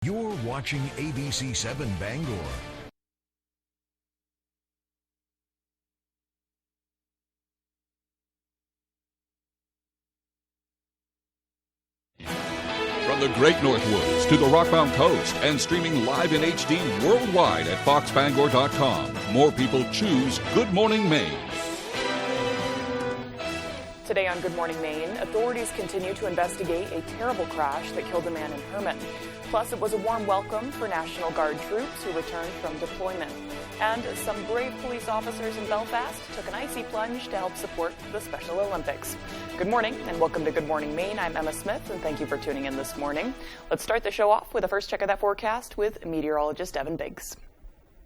You're watching ABC 7 Bangor. From the Great Northwoods to the Rockbound Coast and streaming live in HD worldwide at foxbangor.com. More people choose Good Morning Maine. Today on Good Morning Maine, authorities continue to investigate a terrible crash that killed a man in Herman. Plus, it was a warm welcome for National Guard troops who returned from deployment. And some brave police officers in Belfast took an icy plunge to help support the Special Olympics. Good morning and welcome to Good Morning Maine. I'm Emma Smith and thank you for tuning in this morning. Let's start the show off with a first check of that forecast with meteorologist Evan Biggs.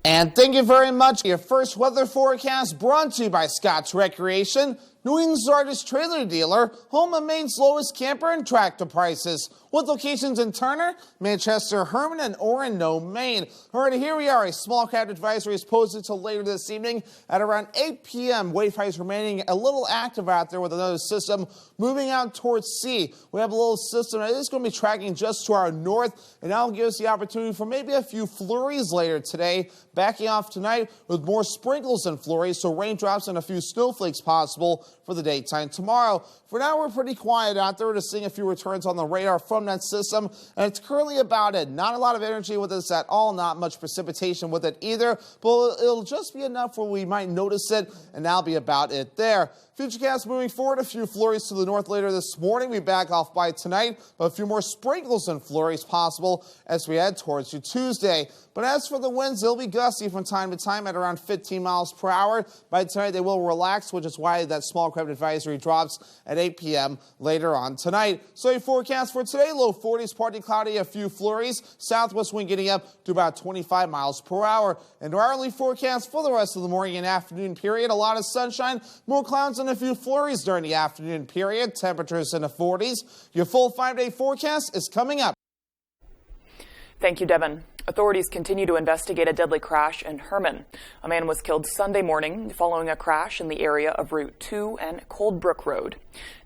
And thank you very much. Your first weather forecast brought to you by Scott's Recreation, New England's largest trailer dealer, home of Maine's lowest camper and tractor prices, with locations in Turner, Manchester, Herman, and Orono, Maine. All right, here we are. A small craft advisory is posted till later this evening at around 8 p.m. Wave heights remaining a little active out there with another system moving out towards sea. We have a little system that is going to be tracking just to our north, and that'll give us the opportunity for maybe a few flurries later today, backing off tonight with more sprinkles and flurries, so raindrops and a few snowflakes possible for the daytime tomorrow. For now, we're pretty quiet out there. We're just seeing a few returns on the radar from that system, and it's currently about it. Not a lot of energy with this at all, not much precipitation with it either, but it'll just be enough where we might notice it, and that'll be about it there. Futurecast moving forward, a few flurries to the north later this morning. We back off by tonight, but a few more sprinkles and flurries possible as we head towards you Tuesday. But as for the winds, they'll be gusty from time to time at around 15 miles per hour. By tonight, they will relax, which is why that small craft advisory drops at 8 p.m. later on tonight. So your forecast for today, low 40s, partly cloudy, a few flurries. Southwest wind getting up to about 25 miles per hour. And our early forecast for the rest of the morning and afternoon period, a lot of sunshine, more clouds and a few flurries during the afternoon period. Temperatures in the 40s. Your full 5-day forecast is coming up. Thank you, Devin. Authorities continue to investigate a deadly crash in Herman. A man was killed Sunday morning following a crash in the area of Route 2 and Cold Brook Road.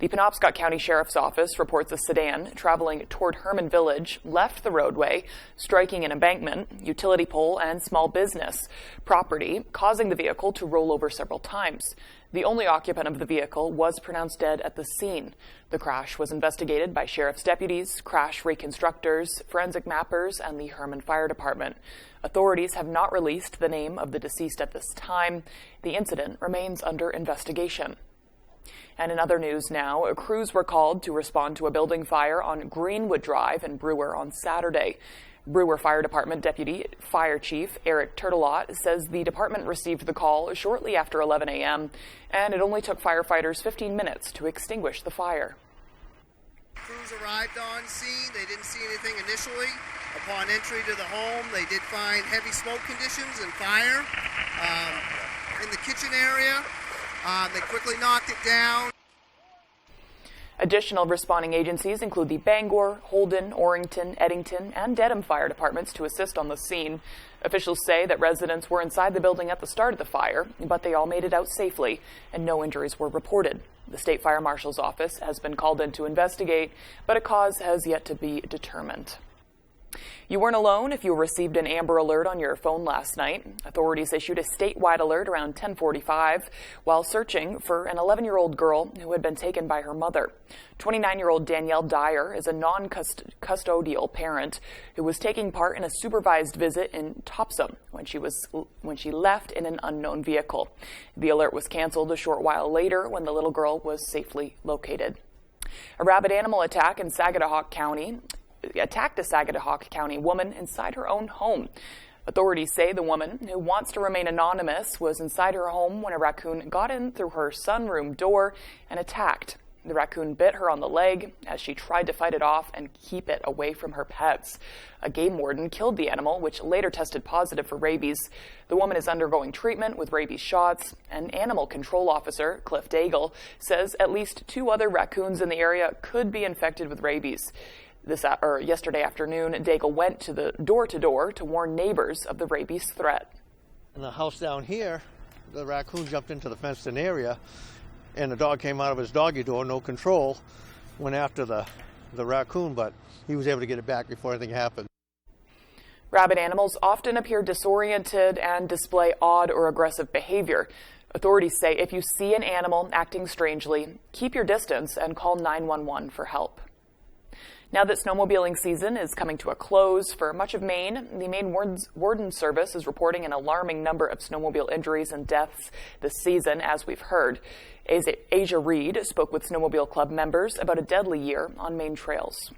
The Penobscot County Sheriff's Office reports a sedan traveling toward Herman Village left the roadway, striking an embankment, utility pole, and small business property, causing the vehicle to roll over several times. The only occupant of the vehicle was pronounced dead at the scene. The crash was investigated by sheriff's deputies, crash reconstructors, forensic mappers, and the Herman Fire Department. Authorities have not released the name of the deceased at this time. The incident remains under investigation. And in other news now, crews were called to respond to a building fire on Greenwood Drive in Brewer on Saturday. Brewer Fire Department Deputy Fire Chief Eric Turtelot says the department received the call shortly after 11 a.m. and it only took firefighters 15 minutes to extinguish the fire. Crews arrived on scene. They didn't see anything initially. Upon entry to the home, they did find heavy smoke conditions and fire in the kitchen area. They quickly knocked it down. Additional responding agencies include the Bangor, Holden, Orrington, Eddington, and Dedham fire departments to assist on the scene. Officials say that residents were inside the building at the start of the fire, but they all made it out safely, and no injuries were reported. The State Fire Marshal's office has been called in to investigate, but a cause has yet to be determined. You weren't alone if you received an Amber Alert on your phone last night. Authorities issued a statewide alert around 10:45 while searching for an 11-year-old girl who had been taken by her mother. 29-year-old Danielle Dyer is a non-custodial parent who was taking part in a supervised visit in Topsom when she left in an unknown vehicle. The alert was canceled a short while later when the little girl was safely located. A rabid animal attack in Sagadahoc County attacked a Sagadahoc County woman inside her own home. Authorities say the woman, who wants to remain anonymous, was inside her home when a raccoon got in through her sunroom door and attacked. The raccoon bit her on the leg as she tried to fight it off and keep it away from her pets. A game warden killed the animal, which later tested positive for rabies. The woman is undergoing treatment with rabies shots. An animal control officer, Cliff Daigle, says at least 2 other raccoons in the area could be infected with rabies. Yesterday afternoon, Daigle went to the door-to-door to warn neighbors of the rabies threat. In the house down here, the raccoon jumped into the fenced-in area, and the dog came out of his doggy door, no control, went after the raccoon, but he was able to get it back before anything happened. Rabid animals often appear disoriented and display odd or aggressive behavior. Authorities say if you see an animal acting strangely, keep your distance and call 911 for help. Now that snowmobiling season is coming to a close for much of Maine, the Maine Warden Service is reporting an alarming number of snowmobile injuries and deaths this season, as we've heard. Asia Reed spoke with Snowmobile Club members about a deadly year on Maine trails.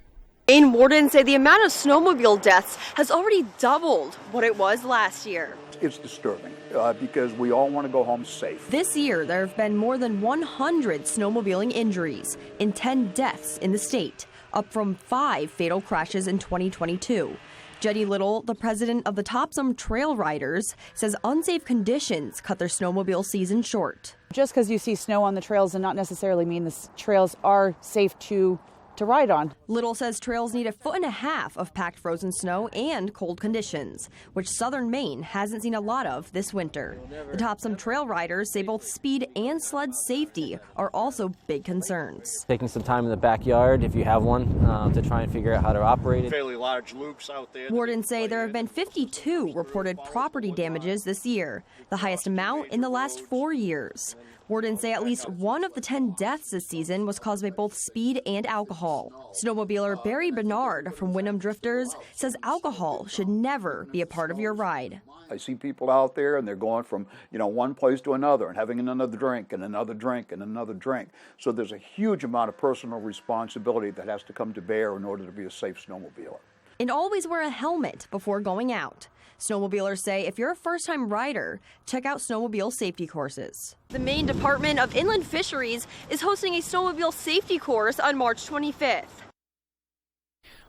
Maine wardens say the amount of snowmobile deaths has already doubled what it was last year. It's disturbing because we all want to go home safe. This year, there have been more than 100 snowmobiling injuries and 10 deaths in the state, up from 5 fatal crashes in 2022. Jenny Little, the president of the Topsom Trail Riders, says unsafe conditions cut their snowmobile season short. Just because you see snow on the trails does not necessarily mean the trails are safe to ride on. Little says trails need 1.5 feet of packed frozen snow and cold conditions, which southern Maine hasn't seen a lot of this winter. The Topsom Trail Riders say both speed and sled safety are also big concerns. Taking some time in the backyard, if you have one, to try and figure out how to operate it. Fairly large loops out there. Wardens say there have been 52 reported property damages this year, the highest amount in the last 4 years. Wardens say at least one of the 10 deaths this season was caused by both speed and alcohol. Snowmobiler Barry Bernard from Wyndham Drifters says alcohol should never be a part of your ride. I see people out there and they're going from, one place to another and having another drink and another drink and another drink. So there's a huge amount of personal responsibility that has to come to bear in order to be a safe snowmobiler. And always wear a helmet before going out. Snowmobilers say if you're a first-time rider, check out snowmobile safety courses. The Maine Department of Inland Fisheries is hosting a snowmobile safety course on March 25th.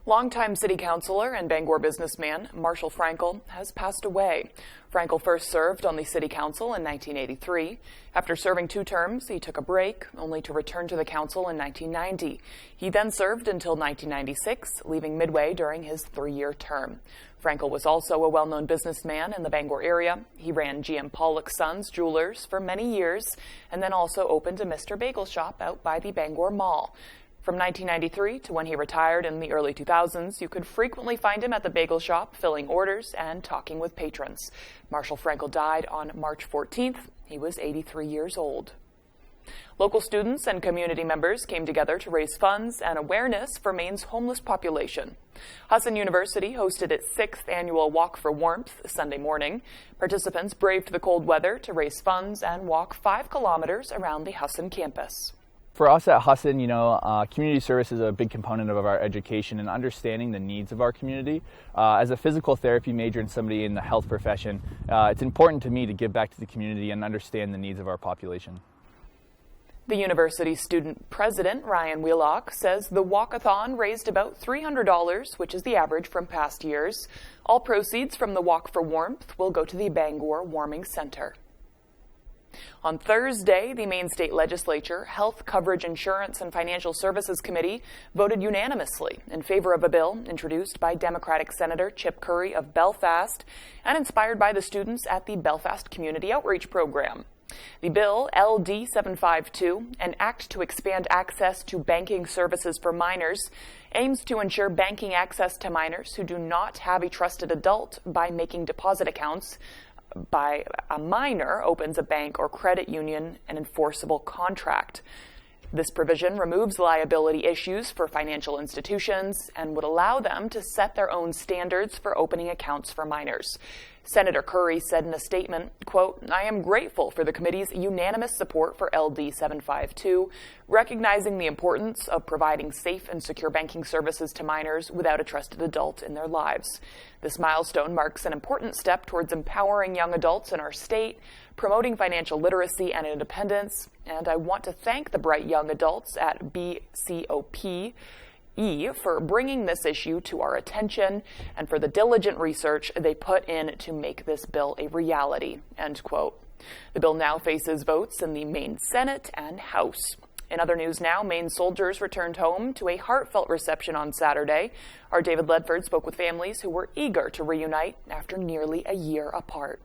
Longtime city councilor and Bangor businessman Marshall Frankel has passed away. Frankel first served on the city council in 1983. After serving 2 terms, he took a break, only to return to the council in 1990. He then served until 1996, leaving midway during his 3-year term. Frankel was also a well-known businessman in the Bangor area. He ran GM Pollock Sons Jewelers for many years and then also opened a Mr. Bagel shop out by the Bangor Mall. From 1993 to when he retired in the early 2000s, you could frequently find him at the bagel shop filling orders and talking with patrons. Marshall Frankel died on March 14th. He was 83 years old. Local students and community members came together to raise funds and awareness for Maine's homeless population. Husson University hosted its 6th annual Walk for Warmth Sunday morning. Participants braved the cold weather to raise funds and walk 5 kilometers around the Husson campus. For us at Husson, community service is a big component of our education and understanding the needs of our community. As a physical therapy major and somebody in the health profession, it's important to me to give back to the community and understand the needs of our population. The university student president, Ryan Wheelock, says the walkathon raised about $300, which is the average from past years. All proceeds from the Walk for Warmth will go to the Bangor Warming Center. On Thursday, the Maine State Legislature Health Coverage Insurance and Financial Services Committee voted unanimously in favor of a bill introduced by Democratic Senator Chip Curry of Belfast and inspired by the students at the Belfast Community Outreach Program. The bill, LD 752, an act to expand access to banking services for minors, aims to ensure banking access to minors who do not have a trusted adult by making deposit accounts by a minor opens a bank or credit union an enforceable contract. This provision removes liability issues for financial institutions and would allow them to set their own standards for opening accounts for minors. Senator Curry said in a statement, quote, "I am grateful for the committee's unanimous support for LD 752, recognizing the importance of providing safe and secure banking services to minors without a trusted adult in their lives. This milestone marks an important step towards empowering young adults in our state, promoting financial literacy and independence, and I want to thank the bright young adults at BCOP for bringing this issue to our attention and for the diligent research they put in to make this bill a reality," end quote. The bill now faces votes in the Maine Senate and House. In other news now, Maine soldiers returned home to a heartfelt reception on Saturday. Our David Ledford spoke with families who were eager to reunite after nearly a year apart.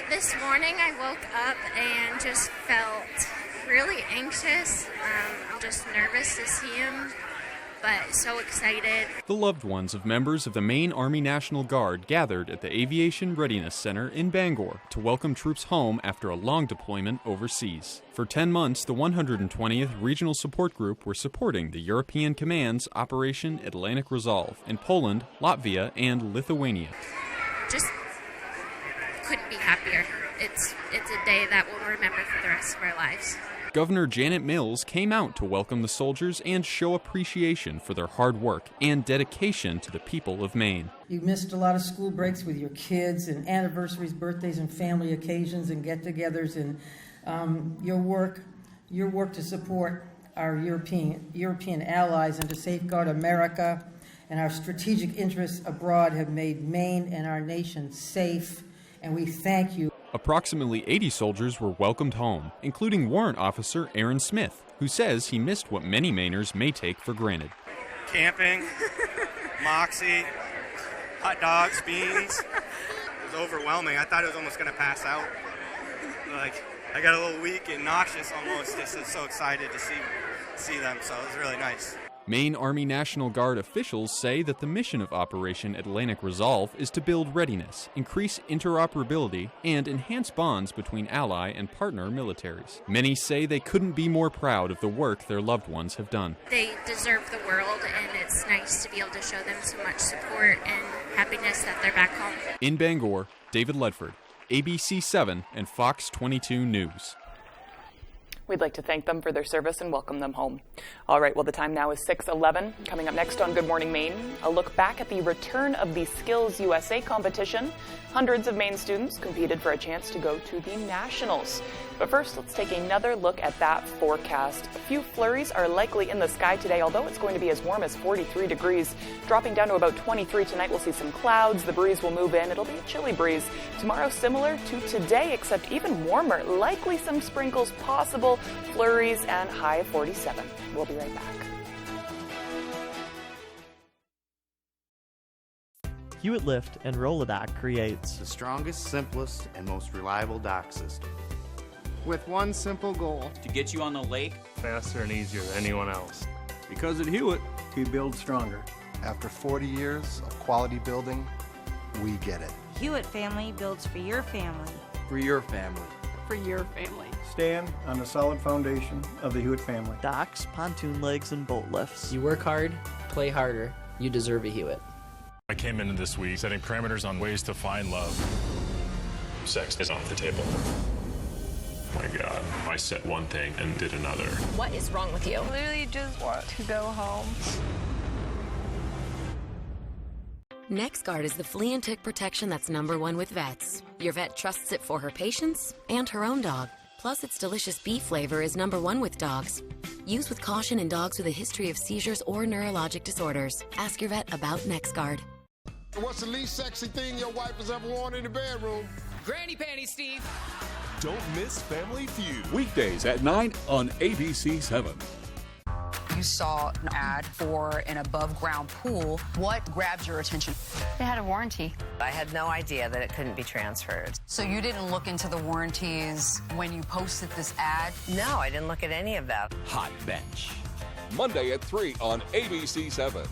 This morning I woke up and just felt really anxious. I'm just nervous to see him but so excited. The loved ones of members of the Maine Army National Guard gathered at the Aviation Readiness Center in Bangor to welcome troops home after a long deployment overseas. For 10 months, the 120th Regional Support Group were supporting the European Command's Operation Atlantic Resolve in Poland, Latvia, and Lithuania. Just couldn't be happier. It's a day that we'll remember for the rest of our lives. Governor Janet Mills came out to welcome the soldiers and show appreciation for their hard work and dedication to the people of Maine. You missed a lot of school breaks with your kids and anniversaries, birthdays, and family occasions and get-togethers, and your work to support our European allies and to safeguard America and our strategic interests abroad have made Maine and our nation safe, and we thank you. Approximately 80 soldiers were welcomed home, including Warrant Officer Aaron Smith, who says he missed what many Mainers may take for granted. Camping, Moxie, hot dogs, beans. It was overwhelming. I thought I was almost going to pass out. I got a little weak and nauseous almost. Just so excited to see them, so it was really nice. Maine Army National Guard officials say that the mission of Operation Atlantic Resolve is to build readiness, increase interoperability, and enhance bonds between ally and partner militaries. Many say they couldn't be more proud of the work their loved ones have done. They deserve the world, and it's nice to be able to show them so much support and happiness that they're back home. In Bangor, David Ledford, ABC 7 and Fox 22 News. We'd like to thank them for their service and welcome them home. All right, well, the time now is 6:11. Coming up next on Good Morning Maine, a look back at the return of the Skills USA competition. Hundreds of Maine students competed for a chance to go to the Nationals. But first, let's take another look at that forecast. A few flurries are likely in the sky today, although it's going to be as warm as 43 degrees. Dropping down to about 23 tonight, we'll see some clouds. The breeze will move in. It'll be a chilly breeze. Tomorrow, similar to today, except even warmer. Likely some sprinkles possible, flurries, and high of 47. We'll be right back. Hewitt Lift and Rolodoc creates the strongest, simplest, and most reliable dock system. With one simple goal: to get you on the lake faster and easier than anyone else. Because at Hewitt, we build stronger. After 40 years of quality building, we get it. Hewitt family builds for your family. For your family. For your family. Stand on the solid foundation of the Hewitt family. Docks, pontoon legs, and boat lifts. You work hard, play harder. You deserve a Hewitt. I came into this week setting parameters on ways to find love. Sex is off the table. My God, I said one thing and did another. What is wrong with you? I literally just want to go home. NexGard is the flea and tick protection that's #1 with vets. Your vet trusts it for her patients and her own dog. Plus, its delicious beef flavor is #1 with dogs. Use with caution in dogs with a history of seizures or neurologic disorders. Ask your vet about NexGard. What's the least sexy thing your wife has ever worn in the bedroom? Granny panties, Steve. Don't miss Family Feud. Weekdays at 9 on ABC 7. You saw an ad for an above-ground pool. What grabbed your attention? They had a warranty. I had no idea that it couldn't be transferred. So you didn't look into the warranties when you posted this ad? No, I didn't look at any of that. Hot Bench. Monday at 3 on ABC 7.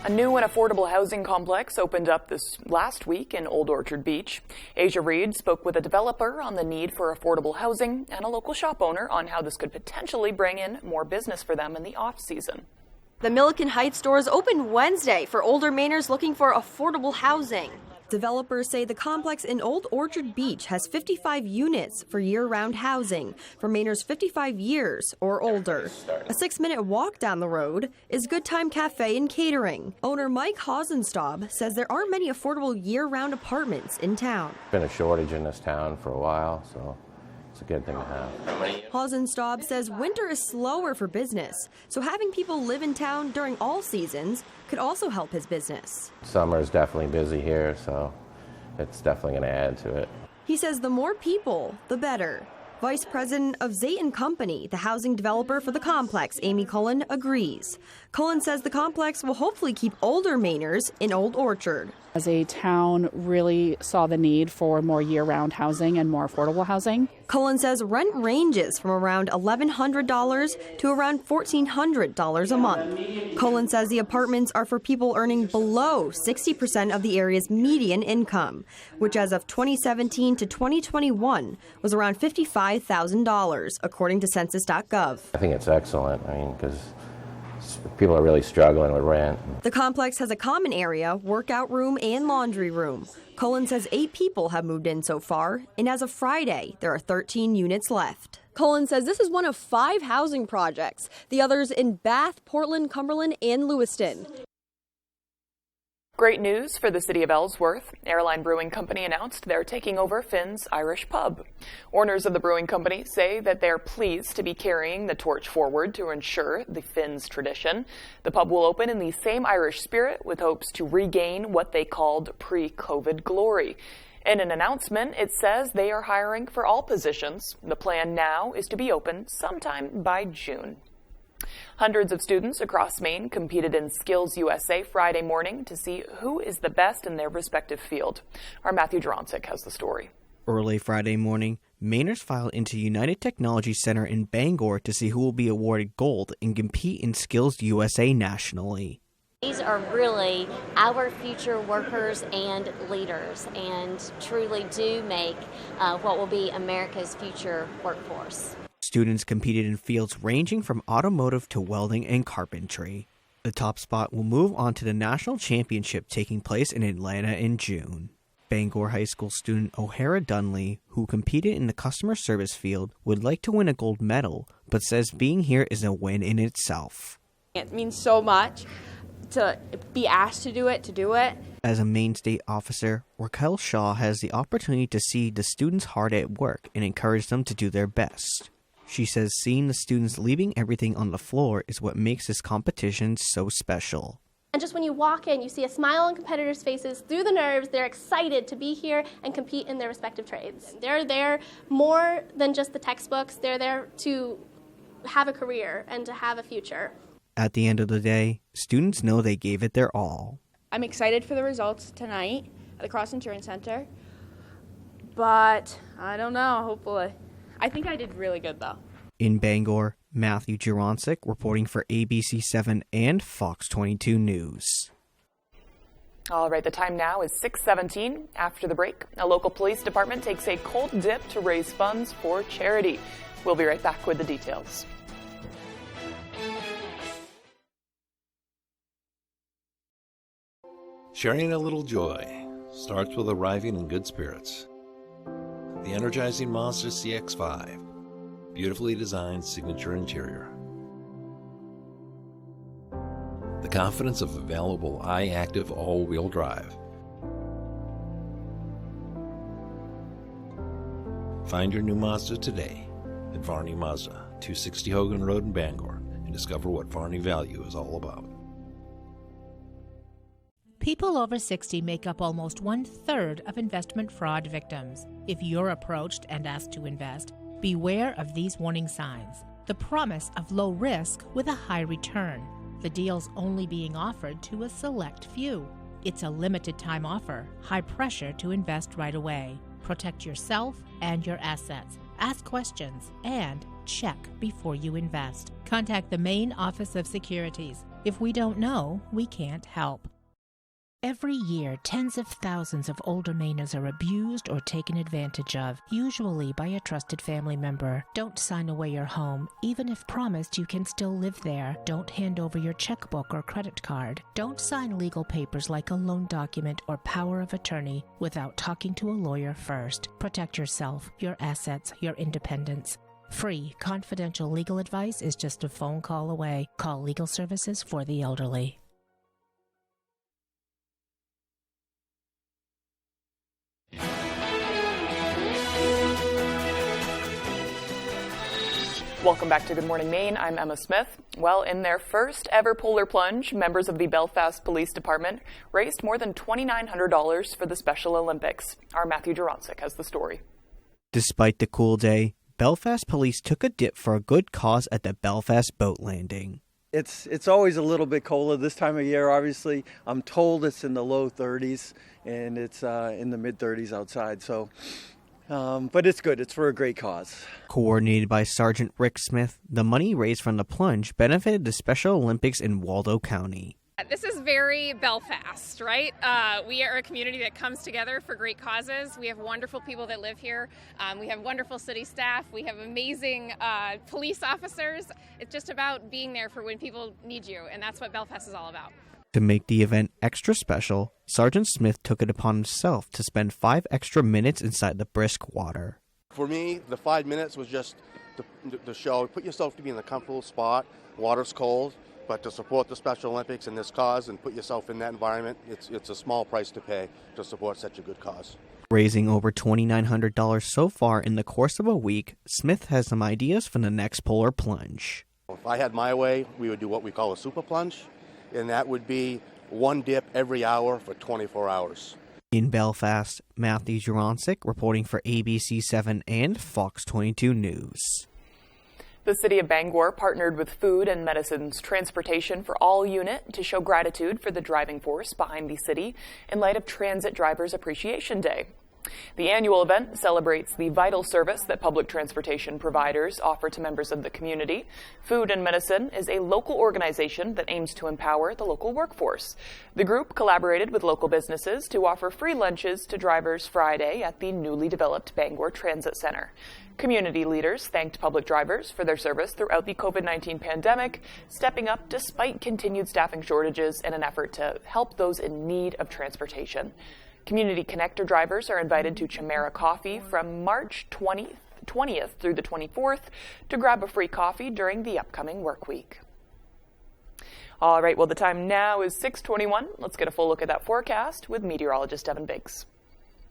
A new and affordable housing complex opened up this last week in Old Orchard Beach. Asia Reed spoke with a developer on the need for affordable housing and a local shop owner on how this could potentially bring in more business for them in the off-season. The Milliken Heights doors open Wednesday for older Mainers looking for affordable housing. Developers say the complex in Old Orchard Beach has 55 units for year-round housing for Mainers 55 years or older. A 6-minute walk down the road is Good Time Cafe and Catering. Owner Mike Hausenstaub says there aren't many affordable year-round apartments in town. Been a shortage in this town for a while, so it's a good thing to have. Hausenstaub says winter is slower for business, so having people live in town during all seasons could also help his business. Summer is definitely busy here, so it's definitely going to add to it. He says the more people, the better. Vice President of Zayton Company, the housing developer for the complex, Amy Cullen, agrees. Cullen says the complex will hopefully keep older Mainers in Old Orchard. As a town, really saw the need for more year-round housing and more affordable housing. Cullen says rent ranges from around $1,100 to around $1,400 a month. Cullen says the apartments are for people earning below 60% of the area's median income, which as of 2017 to 2021 was around $55,000, according to Census.gov. I think it's excellent. I mean, because people are really struggling with rent. The complex has a common area, workout room, and laundry room. Cullen says 8 people have moved in so far, and as of Friday, there are 13 units left. Cullen says this is one of 5 housing projects, the others in Bath, Portland, Cumberland, and Lewiston. Great news for the city of Ellsworth. Airline Brewing Company announced they're taking over Finn's Irish Pub. Owners of the brewing company say that they're pleased to be carrying the torch forward to ensure the Finn's tradition. The pub will open in the same Irish spirit with hopes to regain what they called pre-COVID glory. In an announcement, it says they are hiring for all positions. The plan now is to be open sometime by June. Hundreds of students across Maine competed in Skills USA Friday morning to see who is the best in their respective field. Our Matthew Dronsick has the story. Early Friday morning, Mainers filed into United Technology Center in Bangor to see who will be awarded gold and compete in Skills USA nationally. These are really our future workers and leaders and truly do make what will be America's future workforce. Students competed in fields ranging from automotive to welding and carpentry. The top spot will move on to the national championship taking place in Atlanta in June. Bangor High School student O'Hara Dunley, who competed in the customer service field, would like to win a gold medal, but says being here is a win in itself. It means so much to be asked to do it. As a Maine State officer, Raquel Shaw has the opportunity to see the students hard at work and encourage them to do their best. She says seeing the students leaving everything on the floor is what makes this competition so special. And just when you walk in, you see a smile on competitors' faces through the nerves. They're excited to be here and compete in their respective trades. They're there more than just the textbooks. They're there to have a career and to have a future. At the end of the day, students know they gave it their all. I'm excited for the results tonight at the Cross Insurance Center, but I don't know, hopefully. I think I did really good, though. In Bangor, Matthew Juronsic reporting for ABC7 and Fox 22 News. All right, the time now is 6:17. After the break, a local police department takes a cold dip to raise funds for charity. We'll be right back with the details. Sharing a little joy starts with arriving in good spirits. The energizing Mazda CX-5, beautifully designed signature interior. The confidence of available iActive all-wheel drive. Find your new Mazda today at Varney Mazda, 260 Hogan Road in Bangor, and discover what Varney value is all about. People over 60 make up almost 1/3 of investment fraud victims. If you're approached and asked to invest, beware of these warning signs. The promise of low risk with a high return. The deal's only being offered to a select few. It's a limited time offer, high pressure to invest right away. Protect yourself and your assets. Ask questions and check before you invest. Contact the Maine Office of Securities. If we don't know, we can't help. Every year, tens of thousands of older Mainers are abused or taken advantage of, usually by a trusted family member. Don't sign away your home, even if promised you can still live there. Don't hand over your checkbook or credit card. Don't sign legal papers like a loan document or power of attorney without talking to a lawyer first. Protect yourself, your assets, your independence. Free, confidential legal advice is just a phone call away. Call Legal Services for the Elderly. Welcome back to Good Morning Maine. I'm Emma Smith. Well, in their first ever polar plunge, members of the Belfast Police Department raised more than $2,900 for the Special Olympics. Our Matthew Juronsic has the story. Despite the cool day, Belfast police took a dip for a good cause at the Belfast boat landing. It's always a little bit colder this time of year, obviously. I'm told it's in the low 30s, and it's in the mid-30s outside. So, but it's good. It's for a great cause. Coordinated by Sergeant Rick Smith, the money raised from the plunge benefited the Special Olympics in Waldo County. This is very Belfast, right? We are a community that comes together for great causes. We have wonderful people that live here. We have wonderful city staff. We have amazing police officers. It's just about being there for when people need you, and that's what Belfast is all about. To make the event extra special, Sergeant Smith took it upon himself to spend 5 extra minutes inside the brisk water. For me, the 5 minutes was just to show, put yourself to be in a comfortable spot. Water's cold. But to support the Special Olympics and this cause and put yourself in that environment, it's a small price to pay to support such a good cause. Raising over $2,900 so far in the course of a week, Smith has some ideas for the next polar plunge. If I had my way, we would do what we call a super plunge, and that would be 1 dip every hour for 24 hours. In Belfast, Matthew Juronsic reporting for ABC7 and Fox 22 News. The City of Bangor partnered with Food and Medicines Transportation for All unit to show gratitude for the driving force behind the city in light of Transit Drivers Appreciation Day. The annual event celebrates the vital service that public transportation providers offer to members of the community. Food and Medicine is a local organization that aims to empower the local workforce. The group collaborated with local businesses to offer free lunches to drivers Friday at the newly developed Bangor Transit Center. Community leaders thanked public drivers for their service throughout the COVID-19 pandemic, stepping up despite continued staffing shortages in an effort to help those in need of transportation. Community Connector drivers are invited to Chimera Coffee from March 20th through the 24th to grab a free coffee during the upcoming work week. All right, well, the time now is 6:21. Let's get a full look at that forecast with meteorologist Evan Biggs.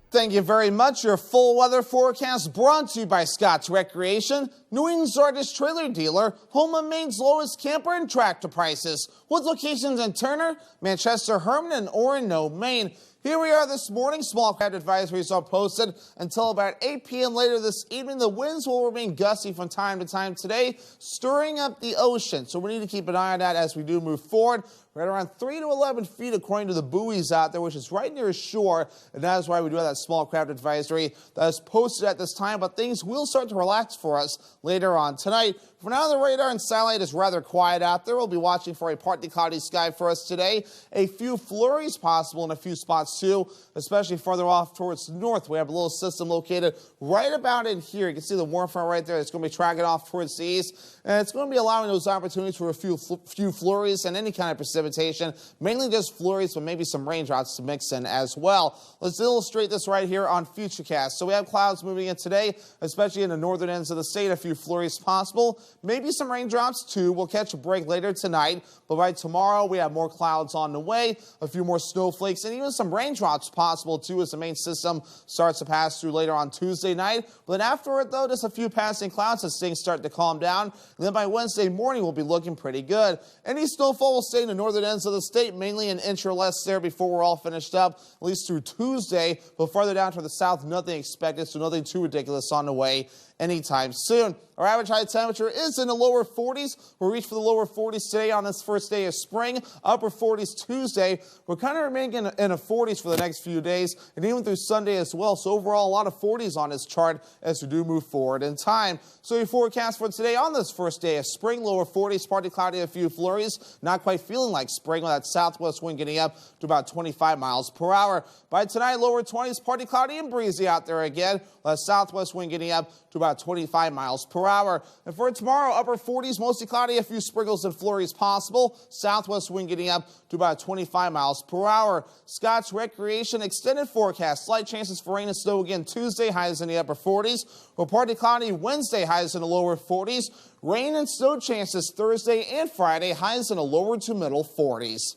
Thank you very much. Your full weather forecast brought to you by Scott's Recreation, New England's largest trailer dealer, home of Maine's lowest camper and tractor prices, with locations in Turner, Manchester, Herman, and Orono, Maine. Here we are this morning. Small cloud advisories are posted until about 8 p.m. later this evening. The winds will remain gusty from time to time today, stirring up the ocean. So we need to keep an eye on that as we do move forward. Right around 3 to 11 feet according to the buoys out there, which is right near shore. And that is why we do have that small craft advisory that is posted at this time. But things will start to relax for us later on tonight. For now, the radar and satellite is rather quiet out there. We'll be watching for a partly cloudy sky for us today. A few flurries possible in a few spots too, especially farther off towards the north. We have a little system located right about in here. You can see the warm front right there. It's going to be tracking off towards the east. And it's going to be allowing those opportunities for a few flurries and any kind of precipitation. Mainly just flurries, but maybe some raindrops to mix in as well. Let's illustrate this right here on Futurecast. So we have clouds moving in today, especially in the northern ends of the state. A few flurries possible. Maybe some raindrops too. We'll catch a break later tonight, but by tomorrow we have more clouds on the way, a few more snowflakes, and even some raindrops possible too as the main system starts to pass through later on Tuesday night. But then afterward though, just a few passing clouds as things start to calm down. And then by Wednesday morning we'll be looking pretty good. Any snowfall will stay in the northern ends of the state, mainly an inch or less there before we're all finished up, at least through Tuesday. But farther down to the south, nothing expected, so nothing too ridiculous on the way anytime soon. Our average high temperature is in the lower 40s. We'll reach for the lower 40s today on this first day of spring. Upper 40s Tuesday. We're kind of remaining in the 40s for the next few days and even through Sunday as well. So overall, a lot of 40s on this chart as we do move forward in time. So your forecast for today on this first day of spring, lower 40s, partly cloudy, a few flurries. Not quite feeling like spring with that southwest wind getting up to about 25 miles per hour. By tonight, lower 20s, partly cloudy and breezy out there again. That southwest wind getting up to about 25 miles per hour. And for tomorrow, upper 40s, mostly cloudy, a few sprinkles and flurries possible. Southwest wind getting up to about 25 miles per hour. Scott's Recreation extended forecast. Slight chances for rain and snow again Tuesday, highs in the upper 40s. Or partly cloudy Wednesday, highs in the lower 40s. Rain and snow chances Thursday and Friday, highs in the lower to middle 40s.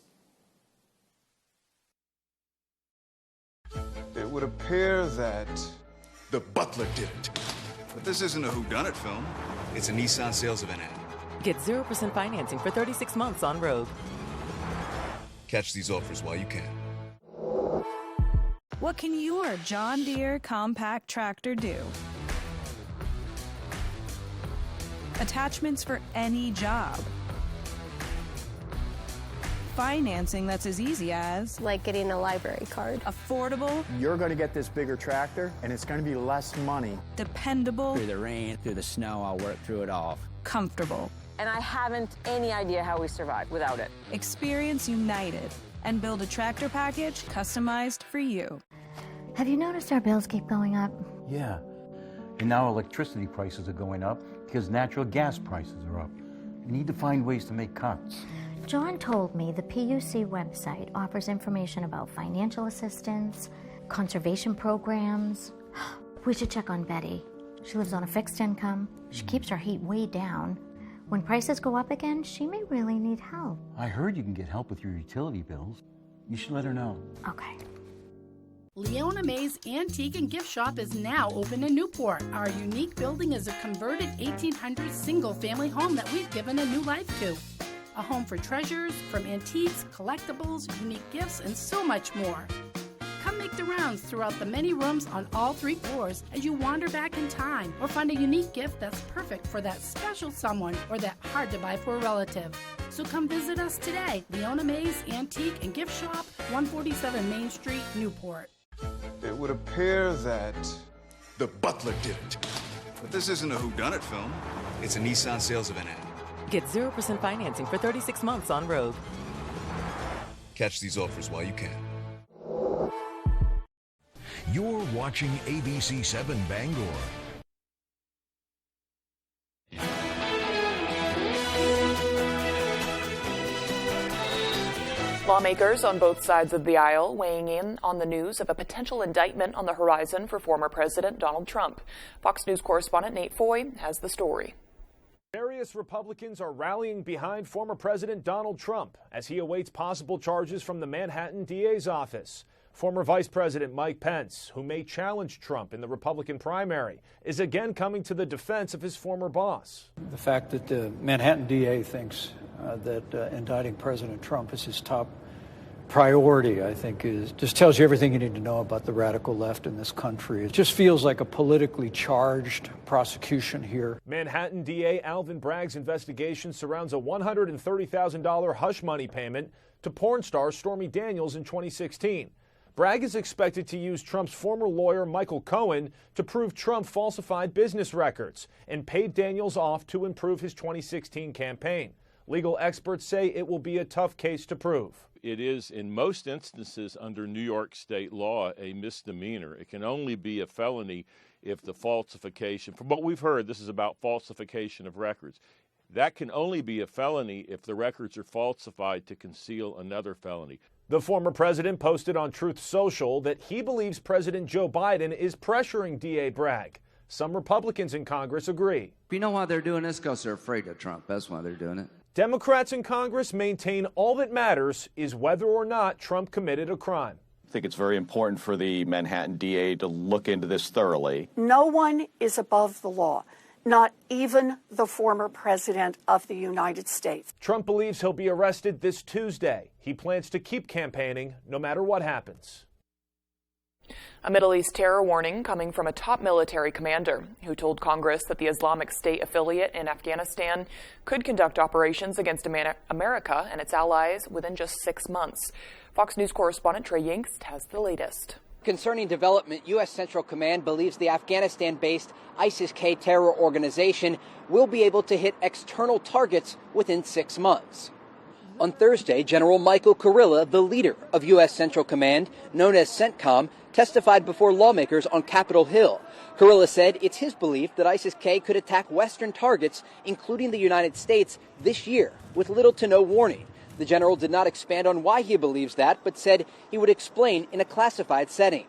It would appear that the butler did it. But this isn't a whodunit film. It's a Nissan sales event ad. Get 0% financing for 36 months on Rogue. Catch these offers while you can. What can your John Deere compact tractor do? Attachments for any job. financing that's as easy as... like getting a library card. Affordable. You're going to get this bigger tractor, and it's going to be less money. Dependable. Through the rain, through the snow, I'll work through it all. Comfortable. And I haven't any idea how we survive without it. Experience United and build a tractor package customized for you. Have you noticed our bills keep going up? Yeah. And now electricity prices are going up because natural gas prices are up. We need to find ways to make cuts. John told me the PUC website offers information about financial assistance, conservation programs. We should check on Betty. She lives on a fixed income. She keeps her heat way down. When prices go up again, she may really need help. I heard you can get help with your utility bills. You should let her know. Okay. Leona May's Antique and Gift Shop is now open in Newport. Our unique building is a converted 1800s single-family home that we've given a new life to. A home for treasures, from antiques, collectibles, unique gifts, and so much more. Come make the rounds throughout the many rooms on all 3 floors as you wander back in time, or find a unique gift that's perfect for that special someone or that hard-to-buy-for relative. So come visit us today. Leona May's Antique and Gift Shop, 147 Main Street, Newport. It would appear that the butler did it. But this isn't a whodunit film. It's a Nissan sales of an ad. Get 0% financing for 36 months on Rogue. Catch these offers while you can. You're watching ABC 7 Bangor. Lawmakers on both sides of the aisle weighing in on the news of a potential indictment on the horizon for former President Donald Trump. Fox News correspondent Nate Foy has the story. Various Republicans are rallying behind former President Donald Trump as he awaits possible charges from the Manhattan DA's office. Former Vice President Mike Pence, who may challenge Trump in the Republican primary, is again coming to the defense of his former boss. The fact that the Manhattan DA thinks that indicting President Trump is his top priority, I think, just tells you everything you need to know about the radical left in this country. It just feels like a politically charged prosecution here. Manhattan DA Alvin Bragg's investigation surrounds a $130,000 hush money payment to porn star Stormy Daniels in 2016. Bragg is expected to use Trump's former lawyer Michael Cohen to prove Trump falsified business records and paid Daniels off to improve his 2016 campaign. Legal experts say it will be a tough case to prove. It is, in most instances, under New York state law, a misdemeanor. It can only be a felony if the falsification, from what we've heard, this is about falsification of records. That can only be a felony if the records are falsified to conceal another felony. The former president posted on Truth Social that he believes President Joe Biden is pressuring DA Bragg. Some Republicans in Congress agree. You know why they're doing this? Because they're afraid of Trump. That's why they're doing it. Democrats in Congress maintain all that matters is whether or not Trump committed a crime. I think it's very important for the Manhattan DA to look into this thoroughly. No one is above the law, not even the former president of the United States. Trump believes he'll be arrested this Tuesday. He plans to keep campaigning no matter what happens. A Middle East terror warning coming from a top military commander who told Congress that the Islamic State affiliate in Afghanistan could conduct operations against America and its allies within just 6 months. Fox News correspondent Trey Yingst has the latest. Concerning development, U.S. Central Command believes the Afghanistan-based ISIS-K terror organization will be able to hit external targets within 6 months. On Thursday, General Michael Kurilla, the leader of U.S. Central Command, known as CENTCOM, testified before lawmakers on Capitol Hill. Kurilla said it's his belief that ISIS-K could attack Western targets, including the United States, this year, with little to no warning. The general did not expand on why he believes that, but said he would explain in a classified setting.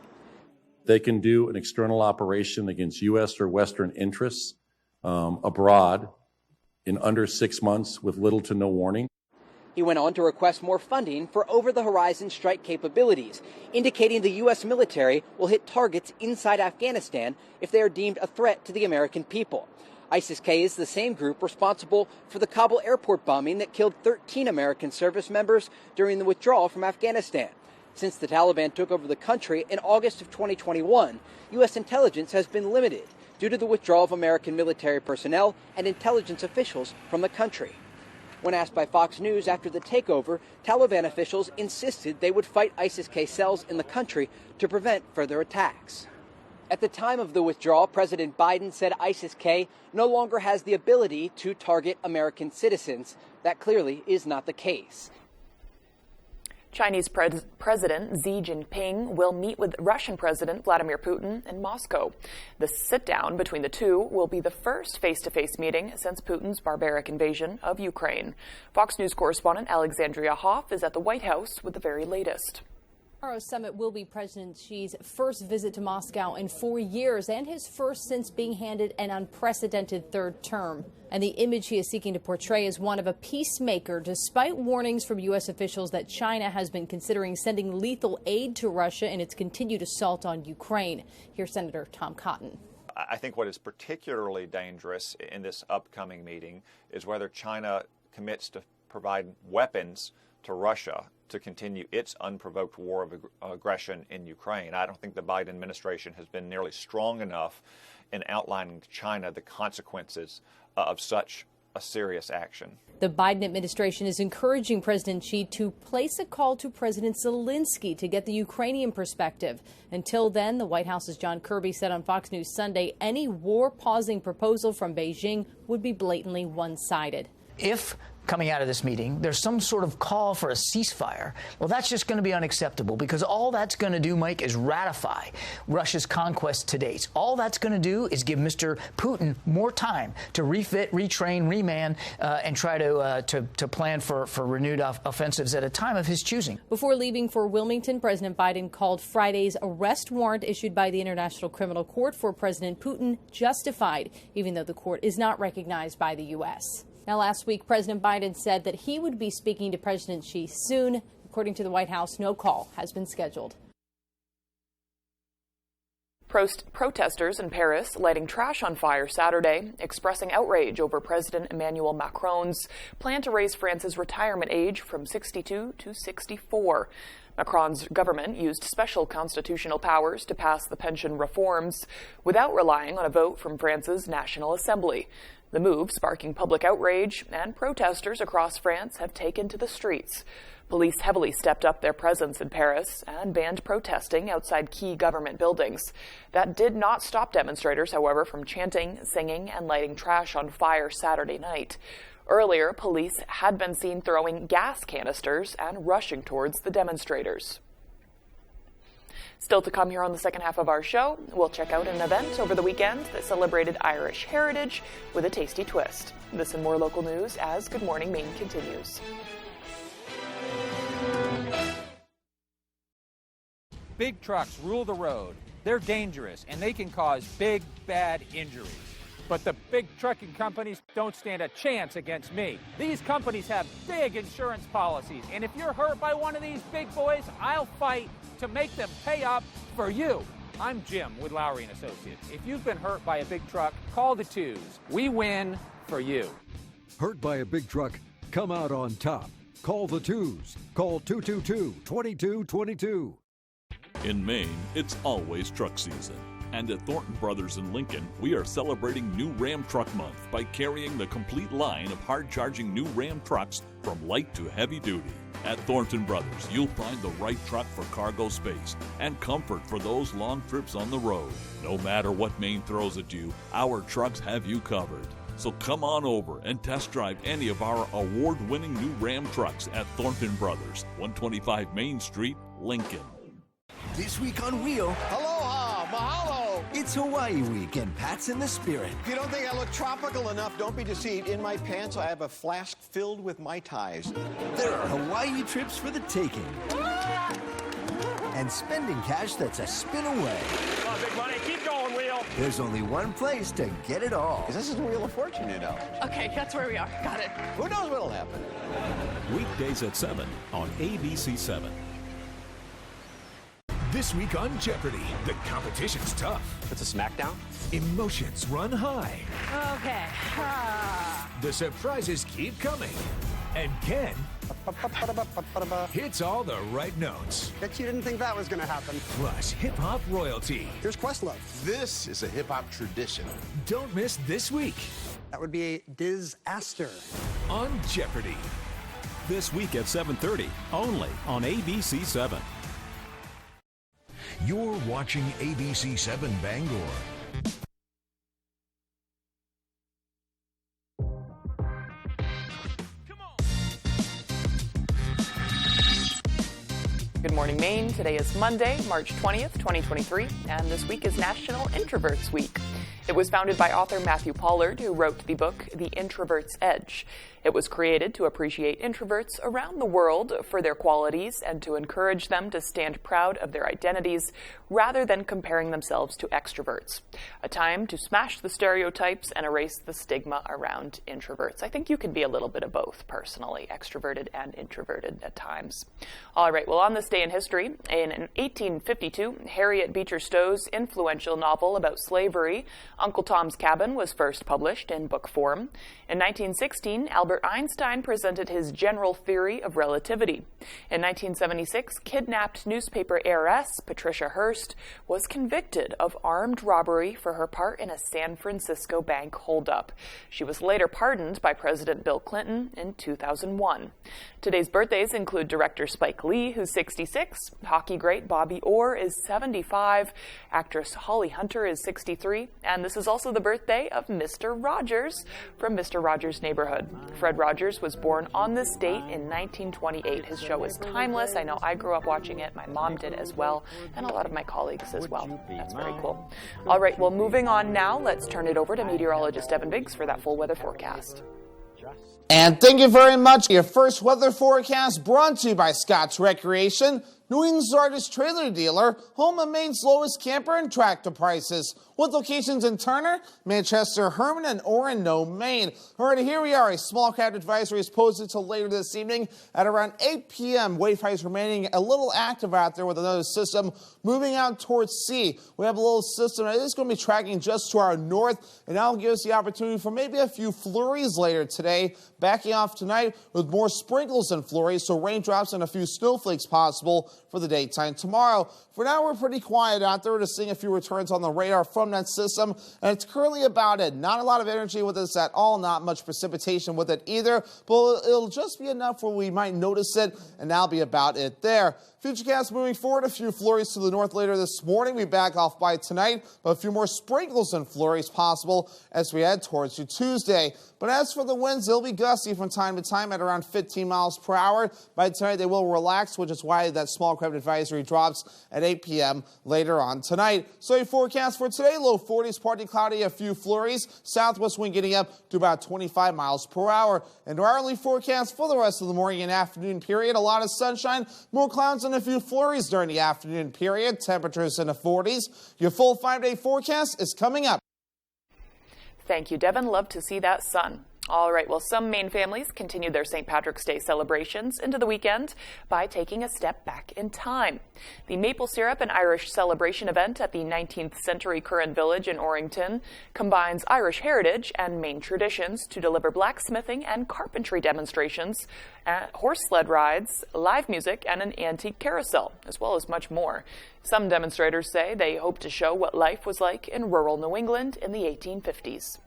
They can do an external operation against U.S. or Western interests abroad in under 6 months with little to no warning. He went on to request more funding for over-the-horizon strike capabilities, indicating the U.S. military will hit targets inside Afghanistan if they are deemed a threat to the American people. ISIS-K is the same group responsible for the Kabul airport bombing that killed 13 American service members during the withdrawal from Afghanistan. Since the Taliban took over the country in August of 2021, U.S. intelligence has been limited due to the withdrawal of American military personnel and intelligence officials from the country. When asked by Fox News after the takeover, Taliban officials insisted they would fight ISIS-K cells in the country to prevent further attacks. At the time of the withdrawal, President Biden said ISIS-K no longer has the ability to target American citizens. That clearly is not the case. Chinese President Xi Jinping will meet with Russian President Vladimir Putin in Moscow. The sit-down between the two will be the first face-to-face meeting since Putin's barbaric invasion of Ukraine. Fox News correspondent Alexandria Hoff is at the White House with the very latest. Tomorrow's summit will be President Xi's first visit to Moscow in 4 years and his first since being handed an unprecedented third term. And the image he is seeking to portray is one of a peacemaker, despite warnings from U.S. officials that China has been considering sending lethal aid to Russia in its continued assault on Ukraine. Here's Senator Tom Cotton. I think what is particularly dangerous in this upcoming meeting is whether China commits to provide weapons to Russia to continue its unprovoked war of aggression in Ukraine. I don't think the Biden administration has been nearly strong enough in outlining to China the consequences of such a serious action. The Biden administration is encouraging President Xi to place a call to President Zelensky to get the Ukrainian perspective. Until then, the White House's John Kirby said on Fox News Sunday any war-pausing proposal from Beijing would be blatantly one-sided. If coming out of this meeting there's some sort of call for a ceasefire, well, that's just going to be unacceptable, because all that's going to do, Mike, is ratify Russia's conquest to date. All that's going to do is give Mr. Putin more time to refit, retrain, reman, and try to plan for renewed offensives at a time of his choosing. Before leaving for Wilmington, President Biden called Friday's arrest warrant issued by the International Criminal Court for President Putin justified, even though the court is not recognized by the U.S. Now, last week, President Biden said that he would be speaking to President Xi soon. According to the White House, no call has been scheduled. Protesters in Paris lighting trash on fire Saturday, expressing outrage over President Emmanuel Macron's plan to raise France's retirement age from 62 to 64. Macron's government used special constitutional powers to pass the pension reforms without relying on a vote from France's National Assembly. The move sparking public outrage, and protesters across France have taken to the streets. Police heavily stepped up their presence in Paris and banned protesting outside key government buildings. That did not stop demonstrators, however, from chanting, singing, and lighting trash on fire Saturday night. Earlier, police had been seen throwing gas canisters and rushing towards the demonstrators. Still to come here on the second half of our show, we'll check out an event over the weekend that celebrated Irish heritage with a tasty twist. This and more local news as Good Morning Maine continues. Big trucks rule the road. They're dangerous, and they can cause big, bad injuries. But the big trucking companies don't stand a chance against me. These companies have big insurance policies, and if you're hurt by one of these big boys, I'll fight to make them pay up for you. I'm Jim with Lowry & Associates. If you've been hurt by a big truck, call the twos. We win for you. Hurt by a big truck? Come out on top. Call the twos. Call 222-2222. In Maine, it's always truck season. And at Thornton Brothers in Lincoln, we are celebrating New Ram Truck Month by carrying the complete line of hard-charging new Ram trucks from light to heavy duty. At Thornton Brothers, you'll find the right truck for cargo space and comfort for those long trips on the road. No matter what Maine throws at you, our trucks have you covered. So come on over and test drive any of our award-winning new Ram trucks at Thornton Brothers, 125 Main Street, Lincoln. This week on Rio, aloha, mahalo. It's Hawaii week and Pat's in the spirit. If you don't think I look tropical enough, don't be deceived. In my pants, I have a flask filled with Mai Tais. There are Hawaii trips for the taking. And spending cash that's a spin away. Come on, big money, keep going, Wheel. There's only one place to get it all. This is the Wheel of Fortune, you know. Okay, that's where we are. Got it. Who knows what'll happen? Weekdays at 7 on ABC 7. This week on Jeopardy, the competition's tough. It's a smackdown. Emotions run high. Okay. The surprises keep coming. And Ken hits all the right notes. Bet you didn't think that was going to happen. Plus hip-hop royalty. Here's Questlove. This is a hip-hop tradition. Don't miss this week. That would be a disaster. on Jeopardy! This week at 7:30, only on ABC7. You're watching ABC7 Bangor. Good morning, Maine. Today is Monday, March 20th, 2023, and this week is National Introverts Week. It was founded by author Matthew Pollard, who wrote the book The Introvert's Edge. It was created to appreciate introverts around the world for their qualities and to encourage them to stand proud of their identities rather than comparing themselves to extroverts. A time to smash the stereotypes and erase the stigma around introverts. I think you can be a little bit of both, personally, extroverted and introverted at times. All right, well, on this day in history, in 1852, Harriet Beecher Stowe's influential novel about slavery, Uncle Tom's Cabin, was first published in book form. In 1916, Albert Einstein presented his general theory of relativity. In 1976, kidnapped newspaper heiress Patricia Hearst was convicted of armed robbery for her part in a San Francisco bank holdup. She was later pardoned by President Bill Clinton in 2001. Today's birthdays include director Spike Lee, who's 66, hockey great Bobby Orr is 75, actress Holly Hunter is 63, and this is also the birthday of Mr. Rogers from Mr. Rogers' Neighborhood. Fred Rogers was born on this date in 1928. His show is timeless. I know I grew up watching it. My mom did as well, and a lot of my colleagues as well. That's very cool. All right, well, moving on now, let's turn it over to meteorologist Evan Biggs for that full weather forecast. And thank you very much. Your first weather forecast brought to you by Scott's Recreation, New England's largest trailer dealer, home of Maine's lowest camper and tractor prices, with locations in Turner, Manchester, Herman, and Orono, Maine. All right, here we are. A small cloud advisory is posted till later this evening at around 8 p.m. Wave heights remaining a little active out there with another system moving out towards sea. We have a little system that is going to be tracking just to our north, and that will give us the opportunity for maybe a few flurries later today, backing off tonight with more sprinkles and flurries, so raindrops and a few snowflakes possible for the daytime tomorrow. For now, we're pretty quiet out there. We're just seeing a few returns on the radar from that system, and it's currently about it. Not a lot of energy with this at all, not much precipitation with it either, but it'll just be enough where we might notice it, and that'll be about it there. Futurecast moving forward, a few flurries to the north later this morning. We back off by tonight, but a few more sprinkles and flurries possible as we head towards you Tuesday. But as for the winds, they'll be gusty from time to time at around 15 miles per hour. By tonight, they will relax, which is why that small craft advisory drops at 8 p.m. later on tonight. So your forecast for today, low 40s, partly cloudy, a few flurries. Southwest wind getting up to about 25 miles per hour. And our early forecast for the rest of the morning and afternoon period, a lot of sunshine, more clouds, and a few flurries during the afternoon period. Temperatures in the 40s. Your full 5-day forecast is coming up. Thank you, Devin. Love to see that sun. All right, well, some Maine families continued their St. Patrick's Day celebrations into the weekend by taking a step back in time. The Maple Syrup and Irish Celebration event at the 19th Century Curran Village in Orrington combines Irish heritage and Maine traditions to deliver blacksmithing and carpentry demonstrations, horse sled rides, live music, and an antique carousel, as well as much more. Some demonstrators say they hope to show what life was like in rural New England in the 1850s.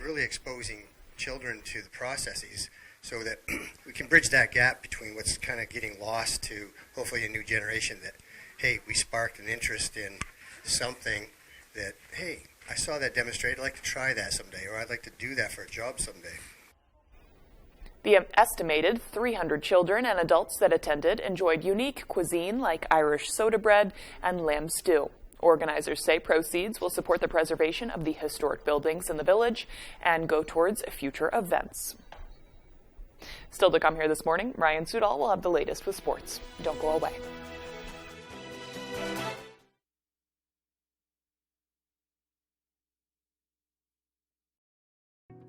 Really exposing children to the processes so that we can bridge that gap between what's kind of getting lost to hopefully a new generation that, hey, we sparked an interest in something that, hey, I saw that demonstrated, I'd like to try that someday, or I'd like to do that for a job someday. The estimated 300 children and adults that attended enjoyed unique cuisine like Irish soda bread and lamb stew. Organizers say proceeds will support the preservation of the historic buildings in the village and go towards future events. Still to come here this morning, Ryan Sudol will have the latest with sports. Don't go away.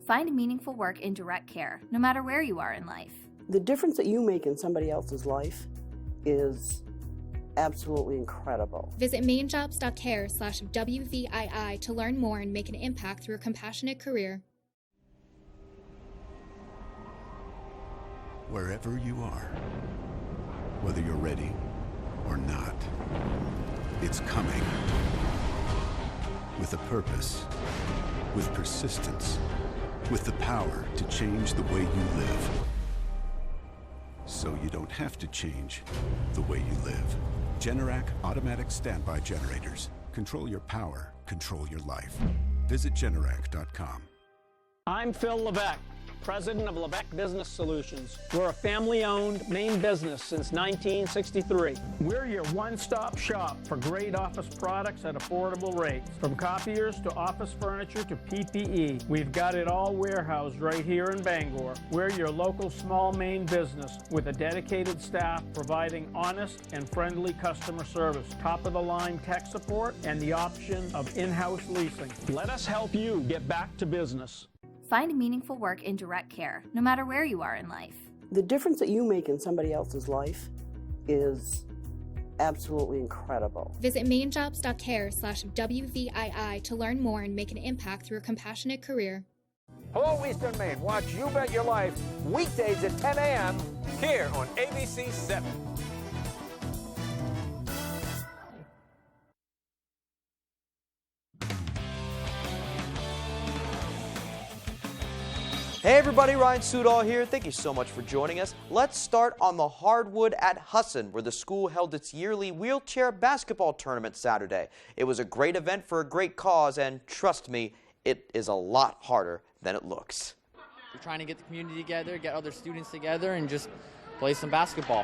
Find meaningful work in direct care, no matter where you are in life. The difference that you make in somebody else's life is absolutely incredible. Visit mainjobs.care/WVII to learn more and make an impact through a compassionate career. Wherever you are, whether you're ready or not, it's coming. With a purpose, with persistence, with the power to change the way you live. So you don't have to change the way you live. Generac automatic standby generators. Control your power, control your life. Visit Generac.com. I'm Phil Levesque, president of Levesque Business Solutions. We're a family-owned Maine business since 1963. We're your one-stop shop for great office products at affordable rates. From copiers to office furniture to PPE, we've got it all warehoused right here in Bangor. We're your local small Maine business with a dedicated staff providing honest and friendly customer service, top-of-the-line tech support, and the option of in-house leasing. Let us help you get back to business. Find meaningful work in direct care, no matter where you are in life. The difference that you make in somebody else's life is absolutely incredible. Visit mainjobs.care/WVII to learn more and make an impact through a compassionate career. Hello, Eastern Maine. Watch You Bet Your Life weekdays at 10 a.m. here on ABC 7. Hey everybody, Ryan Soudal here. Thank you so much for joining us. Let's start on the hardwood at Husson, where the school held its yearly wheelchair basketball tournament Saturday. It was a great event for a great cause, and trust me, it is a lot harder than it looks. We're trying to get the community together, get other students together, and just play some basketball.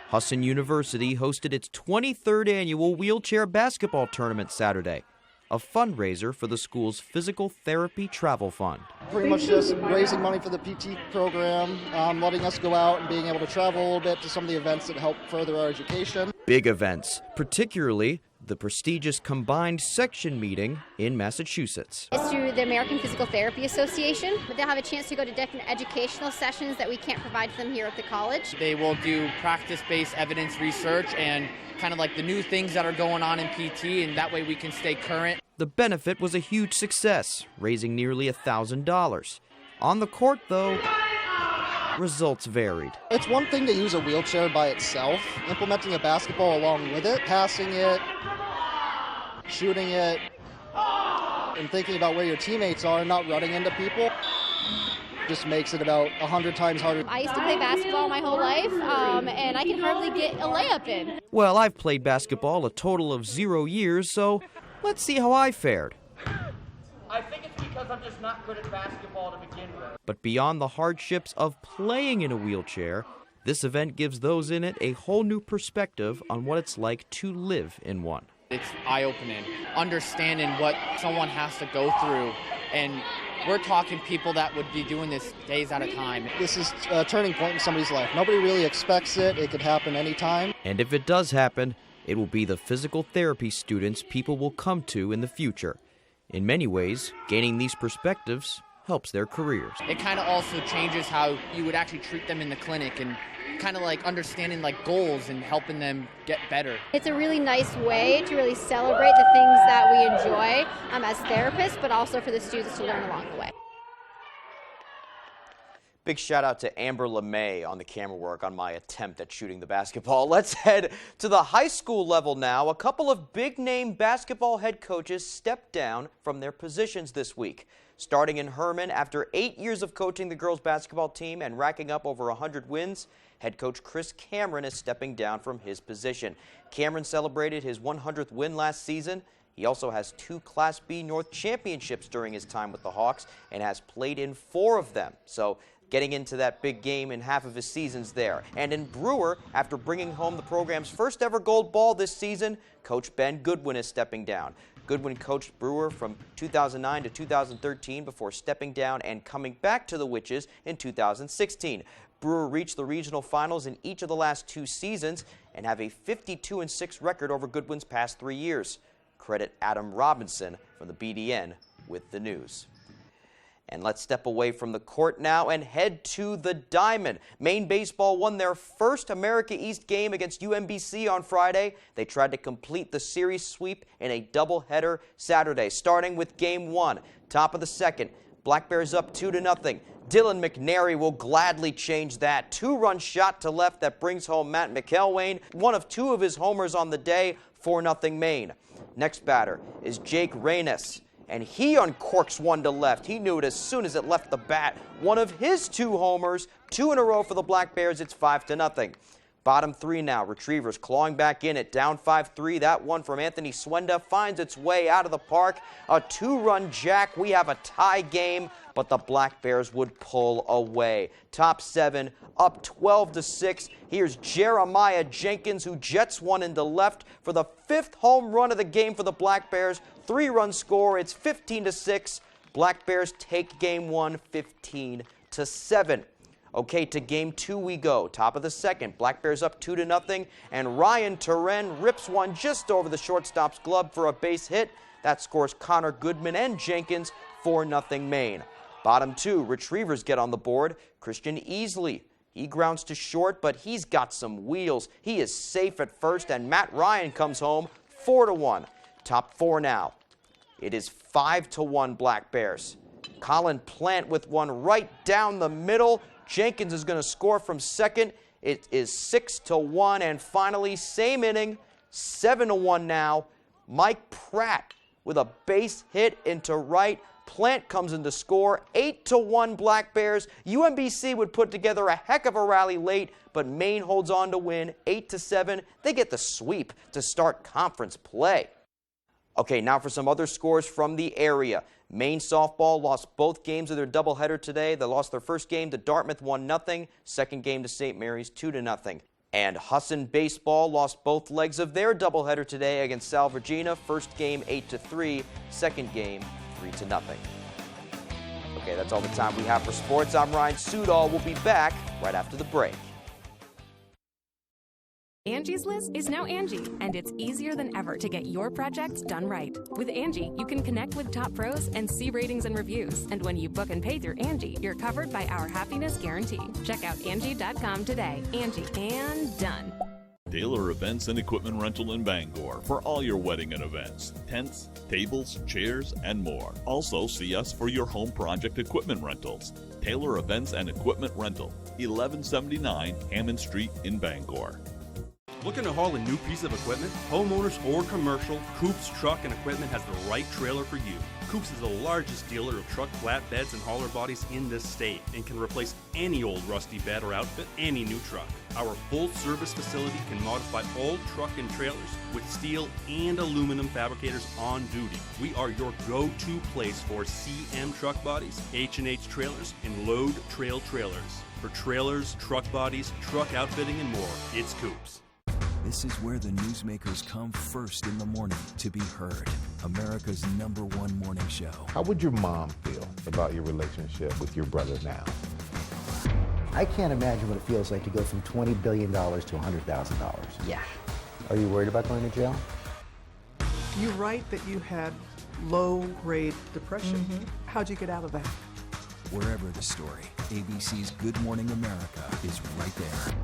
Husson University hosted its 23rd annual wheelchair basketball tournament Saturday, a fundraiser for the school's physical therapy travel fund. Pretty much just raising money for the PT program, letting us go out and being able to travel a little bit to some of the events that help further our education. Big events, particularly the prestigious combined section meeting in Massachusetts. It's through the American Physical Therapy Association, but they'll have a chance to go to different educational sessions that we can't provide to them here at the college. They will do practice-based evidence research and kind of like the new things that are going on in PT, and that way we can stay current. The benefit was a huge success, raising nearly $1,000. On the court, though, results varied. It's one thing to use a wheelchair by itself, implementing a basketball along with it, passing it, shooting it, and thinking about where your teammates are and not running into people just makes it about 100 times harder. I used to play basketball my whole life, and I can hardly get a layup in. Well, I've played basketball a total of 0 years, so let's see how I fared. I think it's because I'm just not good at basketball to begin with. But beyond the hardships of playing in a wheelchair, this event gives those in it a whole new perspective on what it's like to live in one. It's eye-opening, understanding what someone has to go through, and we're talking people that would be doing this days at a time. This is a turning point in somebody's life. Nobody really expects it. It could happen anytime. And if it does happen, it will be the physical therapy students people will come to in the future. In many ways, gaining these perspectives helps their careers. It kind of also changes how you would actually treat them in the clinic, and kind of like understanding like goals and helping them get better. It's a really nice way to really celebrate the things that we enjoy as therapists, but also for the students to learn along the way. Big shout out to Amber LeMay on the camera work on my attempt at shooting the basketball. Let's head to the high school level now. A couple of big-name basketball head coaches stepped down from their positions this week. Starting in Herman, after 8 years of coaching the girls basketball team and racking up over 100 wins, head coach Chris Cameron is stepping down from his position. Cameron celebrated his 100th win last season. He also has 2 Class B North championships during his time with the Hawks and has played in 4 of them. So getting into that big game in half of his seasons there. And in Brewer, after bringing home the program's first ever gold ball this season, Coach Ben Goodwin is stepping down. Goodwin coached Brewer from 2009 to 2013 before stepping down and coming back to the Witches in 2016. Brewer reached the regional finals in each of the last 2 seasons and have a 52-6 record over Goodwin's past 3 years. Credit Adam Robinson from the BDN with the news. And let's step away from the court now and head to the diamond. Maine baseball won their first America East game against UMBC on Friday. They tried to complete the series sweep in a doubleheader Saturday, starting with game 1. Top of the second, Black Bears up 2-0. Dylan McNary will gladly change that. 2-run shot to left that brings home Matt McElwain, one of 2 of his homers on the day, 4-0 Maine. Next batter is Jake Reynes. and he uncorks one to left. He knew it as soon as it left the bat. One of his 2 homers, 2 in a row for the Black Bears. It's 5-0. Bottom 3 now. Retrievers clawing back in it, down 5-3. That one from Anthony Swenda finds its way out of the park. A 2-run jack. We have a tie game, but the Black Bears would pull away. Top 7, up 12-6. Here's Jeremiah Jenkins, who jets one into left for the 5th home run of the game for the Black Bears. 3-run score. It's 15-6. Black Bears take game 1, 15-7. Okay, to game 2 we go. Top of the 2nd, Black Bears up 2-0, and Ryan Turen rips one just over the shortstop's glove for a base hit. That scores Connor Goodman and Jenkins 4-0 Maine. Bottom 2, Retrievers get on the board. Christian Easley, he grounds to short, but he's got some wheels. He is safe at first, and Matt Ryan comes home 4-1. Top 4 now. It is 5-1 Black Bears. Colin Plant with one right down the middle. Jenkins is going to score from second. It is 6-1, and finally, same inning, 7-1 now. Mike Pratt with a base hit into right. Plant comes in to score, 8-1 Black Bears. UMBC would put together a heck of a rally late, but Maine holds on to win 8-7. They get the sweep to start conference play. Okay, now for some other scores from the area. Maine softball lost both games of their doubleheader today. They lost their first game to Dartmouth 1-0, second game to St. Mary's 2-0. And Husson baseball lost both legs of their doubleheader today against Sal Virginia. First game 8-3, second game 3-0. Okay, that's all the time we have for sports. I'm Ryan Sudol. We'll be back right after the break. Angie's List is now Angie, and it's easier than ever to get your projects done right. With Angie, you can connect with top pros and see ratings and reviews. And when you book and pay through Angie, you're covered by our happiness guarantee. Check out Angie.com today. Angie, and done. Taylor Events and Equipment Rental in Bangor for all your wedding and events, tents, tables, chairs, and more. Also, see us for your home project equipment rentals. Taylor Events and Equipment Rental, 1179 Hammond Street in Bangor. Looking to haul a new piece of equipment? Homeowners or commercial, Coops Truck and Equipment has the right trailer for you. Coops is the largest dealer of truck flatbeds and hauler bodies in this state and can replace any old rusty bed or outfit, any new truck. Our full-service facility can modify all truck and trailers with steel and aluminum fabricators on duty. We are your go-to place for CM truck bodies, H&H trailers, and load trail trailers. For trailers, truck bodies, truck outfitting, and more, it's Coops. This is where the newsmakers come first in the morning to be heard. America's #1 morning show. How would your mom feel about your relationship with your brother now? I can't imagine what it feels like to go from $20 billion to $100,000. Yeah. Are you worried about going to jail? You write that you had low-grade depression. How'd you get out of that? Wherever the story, ABC's Good Morning America is right there.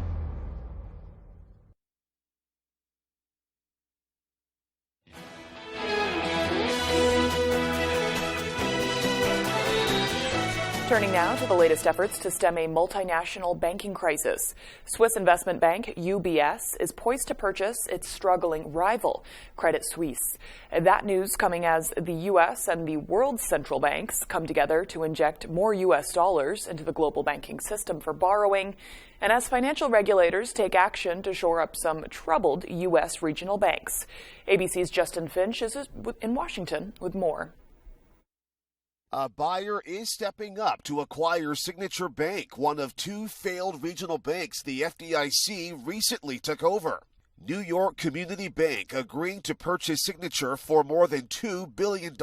Turning now to the latest efforts to stem a multinational banking crisis. Swiss investment bank UBS is poised to purchase its struggling rival, Credit Suisse. That news coming as the U.S. and the world's central banks come together to inject more U.S. dollars into the global banking system for borrowing, and as financial regulators take action to shore up some troubled U.S. regional banks. ABC's Justin Finch is in Washington with more. A buyer is stepping up to acquire Signature Bank, one of two failed regional banks the FDIC recently took over. New York Community Bank agreeing to purchase Signature for more than $2 billion.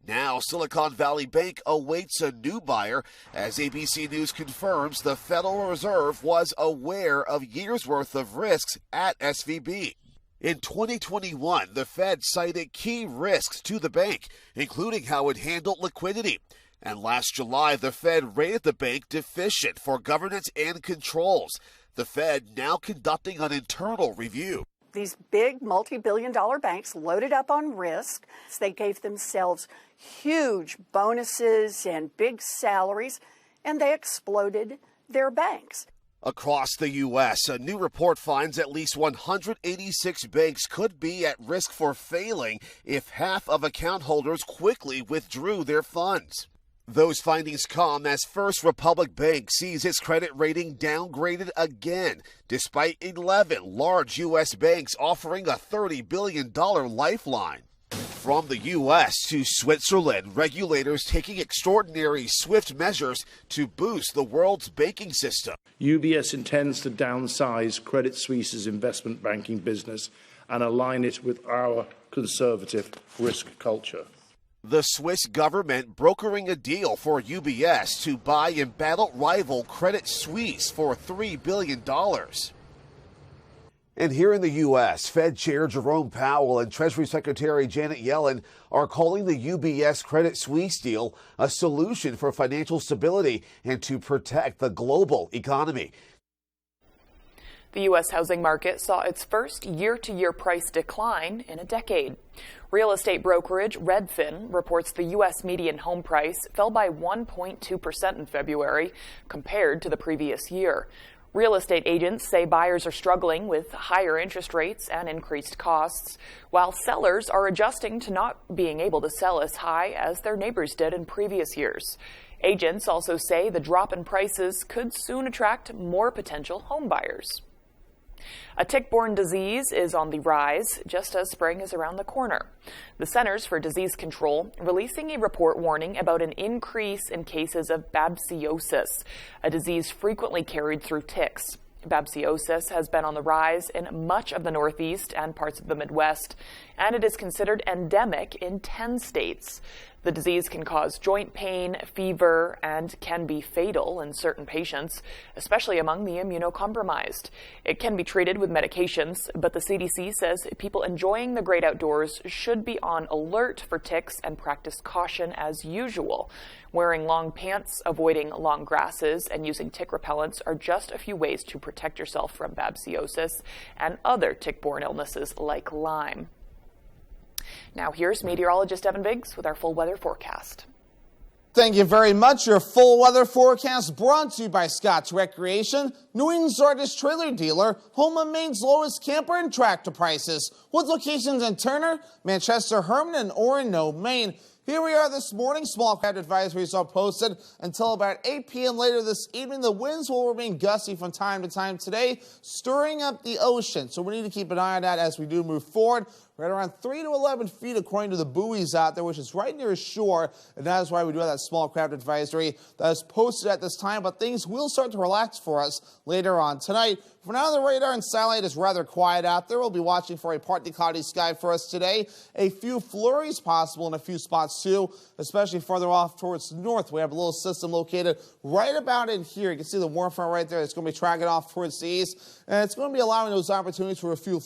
Now Silicon Valley Bank awaits a new buyer as ABC News confirms the Federal Reserve was aware of years' worth of risks at SVB. In 2021, the Fed cited key risks to the bank, including how it handled liquidity. And last July, the Fed rated the bank deficient for governance and controls. The Fed now conducting an internal review. These big multi-billion-dollar banks loaded up on risk. They gave themselves huge bonuses and big salaries, and they exploded their banks. Across the U.S., a new report finds at least 186 banks could be at risk for failing if half of account holders quickly withdrew their funds. Those findings come as First Republic Bank sees its credit rating downgraded again, despite 11 large U.S. banks offering a $30 billion lifeline. From the U.S. to Switzerland, regulators taking extraordinary swift measures to boost the world's banking system. UBS intends to downsize Credit Suisse's investment banking business and align it with our conservative risk culture. The Swiss government brokering a deal for UBS to buy embattled rival Credit Suisse for $3 billion. And here in the U.S., Fed Chair Jerome Powell and Treasury Secretary Janet Yellen are calling the UBS Credit Suisse deal a solution for financial stability and to protect the global economy. The U.S. housing market saw its first year-to-year price decline in a decade. Real estate brokerage Redfin reports the U.S. median home price fell by 1.2% in February compared to the previous year. Real estate agents say buyers are struggling with higher interest rates and increased costs, while sellers are adjusting to not being able to sell as high as their neighbors did in previous years. Agents also say the drop in prices could soon attract more potential home buyers. A tick-borne disease is on the rise, just as spring is around the corner. The Centers for Disease Control releasing a report warning about an increase in cases of babsiosis, a disease frequently carried through ticks. Babsiosis has been on the rise in much of the Northeast and parts of the Midwest, and it is considered endemic in 10 states. The disease can cause joint pain, fever, and can be fatal in certain patients, especially among the immunocompromised. It can be treated with medications, but the CDC says people enjoying the great outdoors should be on alert for ticks and practice caution as usual. Wearing long pants, avoiding long grasses, and using tick repellents are just a few ways to protect yourself from babsiosis and other tick-borne illnesses like Lyme. Now here's meteorologist Evan Biggs with our full weather forecast. Thank you very much. Your full weather forecast brought to you by Scott's Recreation, New England's largest trailer dealer, home of Maine's lowest camper and tractor prices, with locations in Turner, Manchester, Herman, and Orono, Maine. Here we are this morning. Small craft advisories are posted until about 8 p.m. later this evening. The winds will remain gusty from time to time today, stirring up the ocean. So we need to keep an eye on that as we do move forward. Right around 3 to 11 feet according to the buoys out there, which is right near shore. And that is why we do have that small craft advisory that is posted at this time. But things will start to relax for us later on tonight. For now, the radar and satellite is rather quiet out there. We'll be watching for a partly cloudy sky for us today. A few flurries possible in a few spots too, especially farther off towards the north. We have a little system located right about in here. You can see the warm front right there. It's going to be tracking off towards the east. And it's going to be allowing those opportunities for a few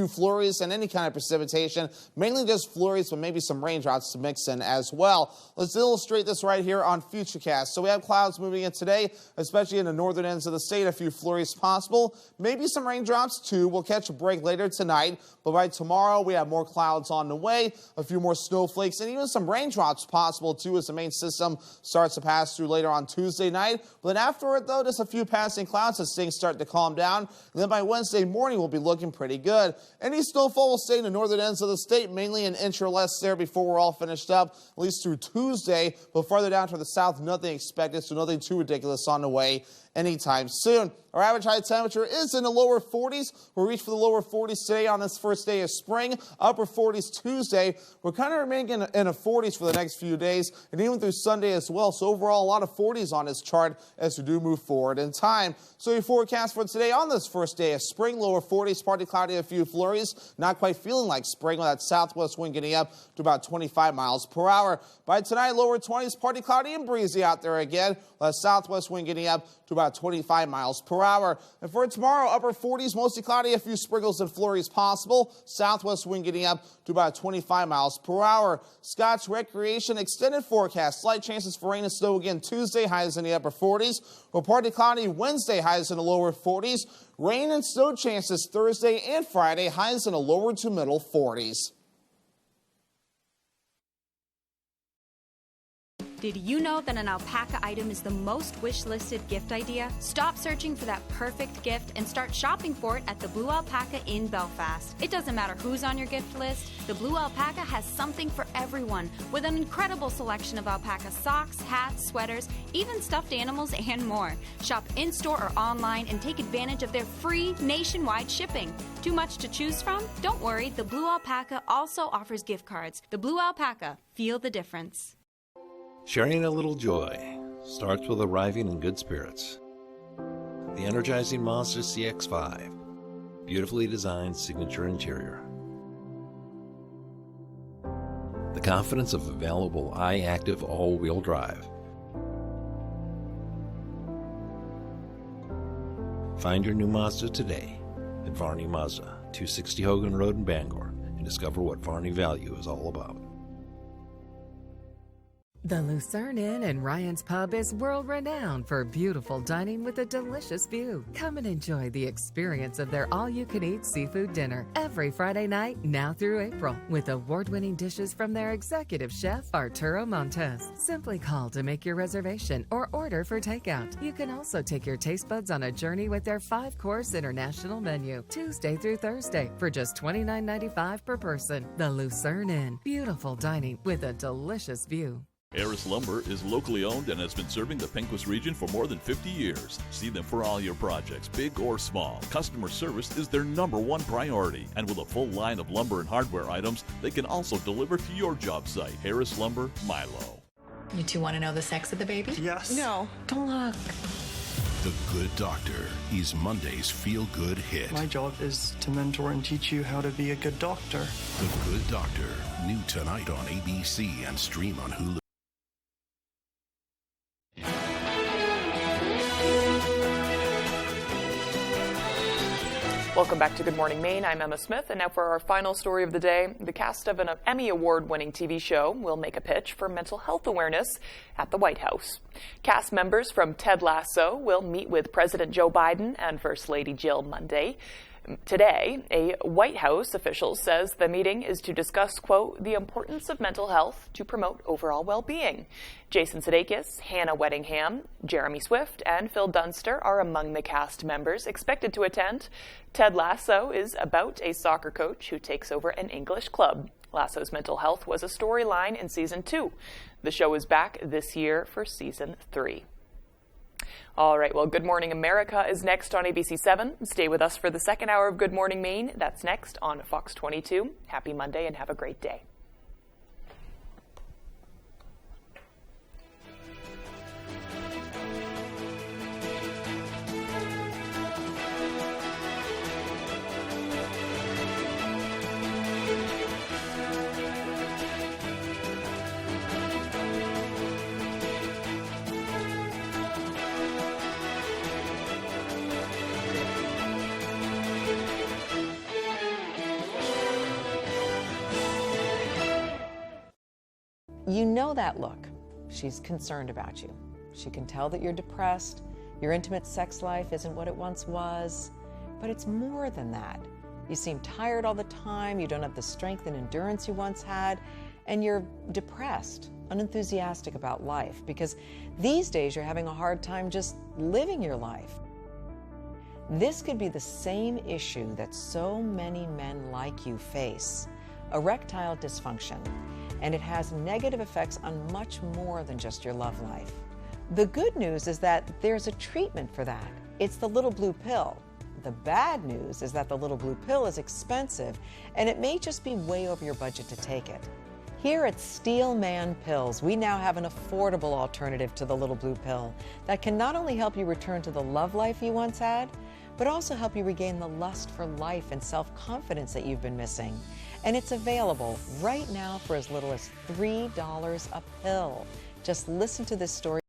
flurries and any kind of precipitation. Mainly just flurries, but maybe some raindrops to mix in as well. Let's illustrate this right here on Futurecast. So we have clouds moving in today, especially in the northern ends of the state. A few flurries possible. Maybe some raindrops too. We'll catch a break later tonight, but by tomorrow we have more clouds on the way, a few more snowflakes, and even some raindrops possible too as the main system starts to pass through later on Tuesday night. But then afterward though, just a few passing clouds as things start to calm down. And then by Wednesday morning we'll be looking pretty good. Any snowfall will stay in the northern ends of the state, mainly an inch or less there before we're all finished up, at least through Tuesday. But farther down to the south, nothing expected, so nothing too ridiculous on the way anytime soon. Our average high temperature is in the lower 40s. We'll reach for the lower 40s today on this first day of spring. Upper 40s Tuesday. We're kind of remaining in the 40s for the next few days, and even through Sunday as well. So overall, a lot of 40s on this chart as we do move forward in time. So your forecast for today on this first day of spring, lower 40s, partly cloudy, a few flurries. Not quite feeling like spring with that southwest wind getting up to about 25 miles per hour. By tonight, lower 20s, partly cloudy and breezy out there again. That southwest wind getting up to about 25 miles per hour. And for tomorrow, upper 40s, mostly cloudy, a few sprinkles and flurries possible. Southwest wind getting up to about 25 miles per hour. Scott's Recreation extended forecast. Slight chances for rain and snow again Tuesday, highs in the upper 40s. Or partly cloudy Wednesday, highs in the lower 40s. Rain and snow chances Thursday and Friday, highs in the lower to middle 40s. Did you know that an alpaca item is the most wish-listed gift idea? Stop searching for that perfect gift and start shopping for it at the Blue Alpaca in Belfast. It doesn't matter who's on your gift list, the Blue Alpaca has something for everyone with an incredible selection of alpaca socks, hats, sweaters, even stuffed animals, and more. Shop in-store or online and take advantage of their free nationwide shipping. Too much to choose from? Don't worry, the Blue Alpaca also offers gift cards. The Blue Alpaca, feel the difference. Sharing a little joy starts with arriving in good spirits. The energizing Mazda CX-5, beautifully designed signature interior. The confidence of available iActive all-wheel drive. Find your new Mazda today at Varney Mazda, 260 Hogan Road in Bangor, and discover what Varney value is all about. The Lucerne Inn and Ryan's Pub is world-renowned for beautiful dining with a delicious view. Come and enjoy the experience of their all-you-can-eat seafood dinner every Friday night, now through April, with award-winning dishes from their executive chef, Arturo Montes. Simply call to make your reservation or order for takeout. You can also take your taste buds on a journey with their 5-course international menu, Tuesday through Thursday, for just $29.95 per person. The Lucerne Inn, beautiful dining with a delicious view. Harris Lumber is locally owned and has been serving the Pequot region for more than 50 years. See them for all your projects, big or small. Customer service is their #1 priority. And with a full line of lumber and hardware items, they can also deliver to your job site. Harris Lumber, Milo. You two want to know the sex of the baby? Yes. No, don't look. The Good Doctor is Monday's feel-good hit. My job is to mentor and teach you how to be a good doctor. The Good Doctor, new tonight on ABC and stream on Hulu. Welcome back to Good Morning Maine. I'm Emma Smith, and now for our final story of the day. The cast of an Emmy Award-winning TV show will make a pitch for mental health awareness at the White House. Cast members from Ted Lasso will meet with President Joe Biden and First Lady Jill Monday. Today, a White House official says the meeting is to discuss, quote, the importance of mental health to promote overall well-being. Jason Sudeikis, Hannah Weddingham, Jeremy Swift, and Phil Dunster are among the cast members expected to attend. Ted Lasso is about a soccer coach who takes over an English club. Lasso's mental health was a storyline in Season 2. The show is back this year for Season 3. All right, well, Good Morning America is next on ABC7. Stay with us for the second hour of Good Morning Maine. That's next on Fox 22. Happy Monday and have a great day. You know that look. She's concerned about you. She can tell that you're depressed, your intimate sex life isn't what it once was, but it's more than that. You seem tired all the time, you don't have the strength and endurance you once had, and you're depressed, unenthusiastic about life, because these days you're having a hard time just living your life. This could be the same issue that so many men like you face, erectile dysfunction. And it has negative effects on much more than just your love life. The good news is that there's a treatment for that. It's the little blue pill. The bad news is that the little blue pill is expensive, and it may just be way over your budget to take it. Here at Steel Man Pills, we now have an affordable alternative to the little blue pill that can not only help you return to the love life you once had, but also help you regain the lust for life and self-confidence that you've been missing. And it's available right now for as little as $3 a pill. Just listen to this story.